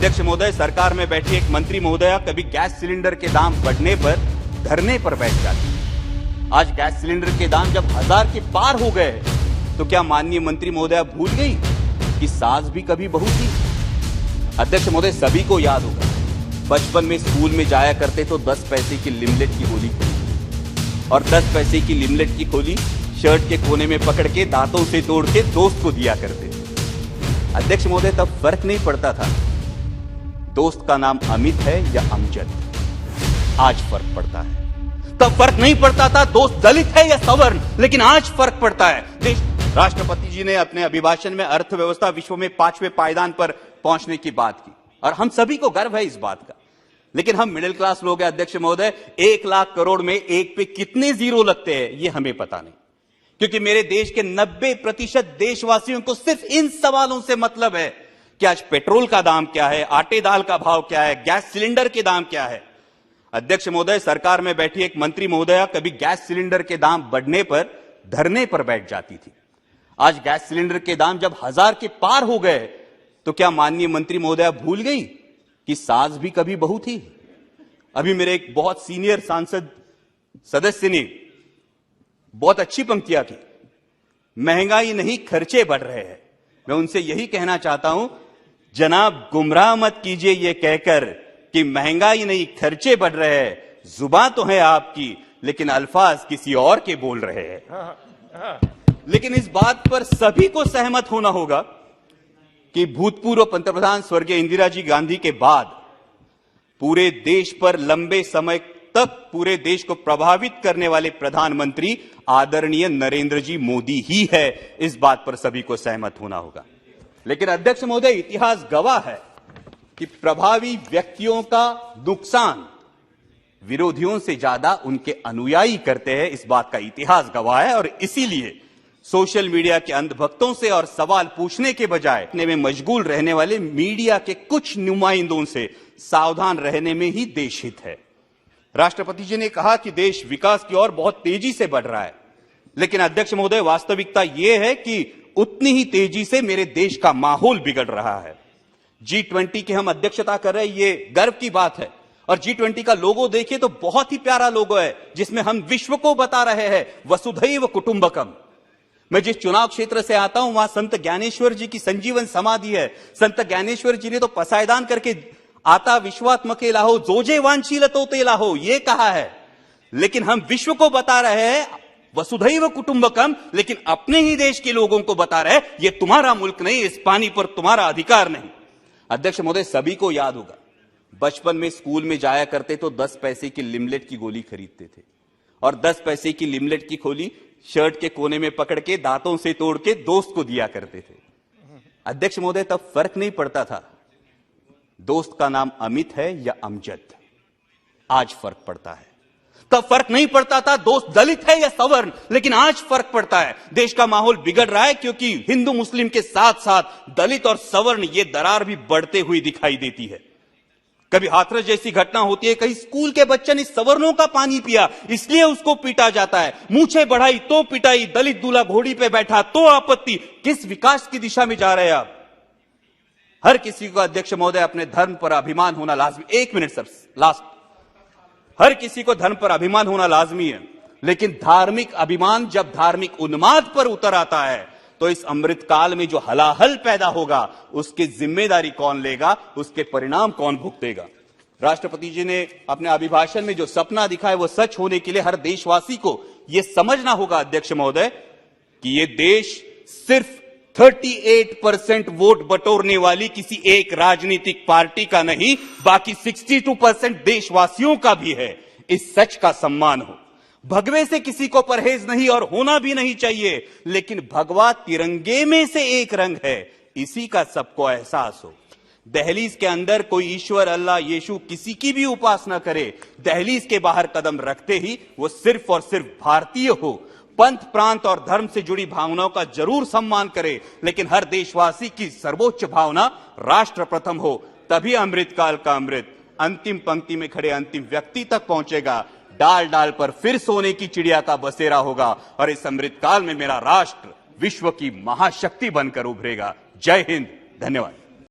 अध्यक्ष महोदय, सरकार में बैठी एक मंत्री महोदया कभी गैस सिलेंडर के दाम बढ़ने पर धरने पर बैठ जाती। आज गैस सिलेंडर के दाम जब 1000 के पार हो गए तो क्या माननीय मंत्री महोदया भूल गई कि सास भी कभी बहू थी? अध्यक्ष महोदय, सभी को याद होगा, बचपन में स्कूल में जाया करते तो 10 पैसे की लिमलेट की गोली खरीदी और 10 पैसे की लिमलेट की गोली शर्ट के कोने में पकड़ के दांतों से तोड़ के दोस्त को दिया करते थे। अध्यक्ष महोदय, तब फर्क नहीं पड़ता था दोस्त का नाम अमित है या अमजद। आज फर्क पड़ता है। तब फर्क नहीं पड़ता था दोस्त दलित है या सवर्ण, लेकिन आज फर्क पड़ता है। राष्ट्रपति जी ने अपने अभिभाषण में अर्थव्यवस्था विश्व में 5वें पायदान पर पहुंचने की बात की और हम सभी को गर्व है इस बात का। लेकिन हम मिडिल क्लास लोग हैं अध्यक्ष महोदय, 1 लाख करोड़ में एक पे कितने जीरो लगते हैं ये हमें पता नहीं, क्योंकि मेरे देश के 90% देशवासियों को सिर्फ इन सवालों से मतलब है कि आज पेट्रोल का दाम क्या है, आटे दाल का भाव क्या है, गैस सिलेंडर के दाम क्या है। अध्यक्ष महोदय, सरकार में बैठी एक मंत्री महोदया कभी गैस सिलेंडर के दाम बढ़ने पर धरने पर बैठ जाती थी। आज गैस सिलेंडर के दाम जब 1000 के पार हो गए तो क्या माननीय मंत्री महोदया भूल गई कि सास भी कभी बहू थी? अभी मेरे एक बहुत सीनियर सांसद सदस्य ने बहुत अच्छी पंक्तियां की, महंगाई नहीं खर्चे बढ़ रहे हैं। मैं उनसे यही कहना चाहता हूं, जनाब गुमराह मत कीजिए ये कहकर कि महंगाई नहीं खर्चे बढ़ रहे हैं। जुबान तो है आपकी लेकिन अल्फाज किसी और के बोल रहे हैं। लेकिन इस बात पर सभी को सहमत होना होगा कि भूतपूर्व पंतप्रधान स्वर्गीय इंदिरा जी गांधी के बाद पूरे देश पर लंबे समय तक पूरे देश को प्रभावित करने वाले प्रधानमंत्री आदरणीय नरेंद्र जी मोदी ही है। इस बात पर सभी को सहमत होना होगा। लेकिन अध्यक्ष महोदय, इतिहास गवाह है कि प्रभावी व्यक्तियों का नुकसान विरोधियों से ज्यादा उनके अनुयायी करते हैं। इस बात का इतिहास गवाह है और इसीलिए सोशल मीडिया के अंधभक्तों से और सवाल पूछने के बजाय अपने में मशगूल रहने वाले मीडिया के कुछ नुमाइंदों से सावधान रहने में ही देश हित है। राष्ट्रपति जी ने कहा कि देश विकास की ओर बहुत तेजी से बढ़ रहा है, लेकिन अध्यक्ष महोदय, वास्तविकता यह है कि उतनी ही तेजी से मेरे देश का माहौल बिगड़ रहा है। G20 की हम अध्यक्षता कर रहे हैं, ये गर्व की बात है। और G20 का लोगो देखिए तो बहुत ही प्यारा लोगो है, जिसमें हम विश्व को बता रहे हैं वसुधैव कुटुंबकम। मैं जिस चुनाव क्षेत्र से आता हूं वहां संत ज्ञानेश्वर जी की संजीवन समाधि है। संत ज्ञानेश्वर जी ने तो पसायदान करके आता विश्वात्मके लाहो जोजे वांछीलतो ते लाहो ये कहा है, लेकिन हम विश्व को बता रहे हैं वसुधैव कुटुंबकम, लेकिन अपने ही देश के लोगों को बता रहे हैं ये तुम्हारा मुल्क नहीं, इस पानी पर तुम्हारा अधिकार नहीं। अध्यक्ष महोदय, सभी को याद होगा, बचपन में स्कूल में जाया करते तो 10 पैसे की लिमलेट की गोली खरीदते थे और 10 पैसे की लिमलेट की गोली शर्ट के कोने में पकड़ के दांतों से तोड़ के दोस्त को दिया करते थे। अध्यक्ष महोदय, तब फर्क नहीं पड़ता था दोस्त का नाम अमित है या अमजद। आज फर्क पड़ता है। तब फर्क नहीं पड़ता था दोस्त दलित है या सवर्ण, लेकिन आज फर्क पड़ता है। देश का माहौल बिगड़ रहा है क्योंकि हिंदू मुस्लिम के साथ साथ दलित और सवर्ण ये दरार भी बढ़ते हुई दिखाई देती है। कभी हाथरस जैसी घटना होती है, कहीं स्कूल के बच्चे ने सवर्णों का पानी पिया इसलिए उसको पीटा जाता है, मूछें बढ़ाई तो पिटाई, दलित दूल्हा घोड़ी पे बैठा तो आपत्ति। किस विकास की दिशा में जा रहे हैं आप? हर किसी को अध्यक्ष महोदय अपने धर्म पर अभिमान होना लाजमी। 1 मिनट सर, लास्ट। हर किसी को धर्म पर अभिमान होना लाजमी है, लेकिन धार्मिक अभिमान जब धार्मिक उन्माद पर उतर आता है तो इस अमृत काल में जो हलाहल पैदा होगा उसकी जिम्मेदारी कौन लेगा, उसके परिणाम कौन भुगतेगा? राष्ट्रपति जी ने अपने अभिभाषण में जो सपना दिखाया वो सच होने के लिए हर देशवासी को यह समझना होगा अध्यक्ष महोदय कि यह देश सिर्फ 38% वोट बटोरने वाली किसी एक राजनीतिक पार्टी का नहीं, बाकी 62% देशवासियों का भी है। इस सच का सम्मान हो। भगवे से किसी को परहेज नहीं और होना भी नहीं चाहिए, लेकिन भगवा तिरंगे में से एक रंग है, इसी का सबको एहसास हो। दहलीज के अंदर कोई ईश्वर, अल्लाह, यीशु किसी की भी उपासना करे, दहलीज के बाहर कदम रखते ही वो सिर्फ और सिर्फ भारतीय हो। पंथ, प्रांत और धर्म से जुड़ी भावनाओं का जरूर सम्मान करे, लेकिन हर देशवासी की सर्वोच्च भावना राष्ट्र प्रथम हो। तभी अमृतकाल का अमृत अंतिम पंक्ति में खड़े अंतिम व्यक्ति तक पहुंचेगा। डाल डाल पर फिर सोने की चिड़िया का बसेरा होगा और इस अमृतकाल में मेरा राष्ट्र विश्व की महाशक्ति बनकर उभरेगा। जय हिंद, धन्यवाद।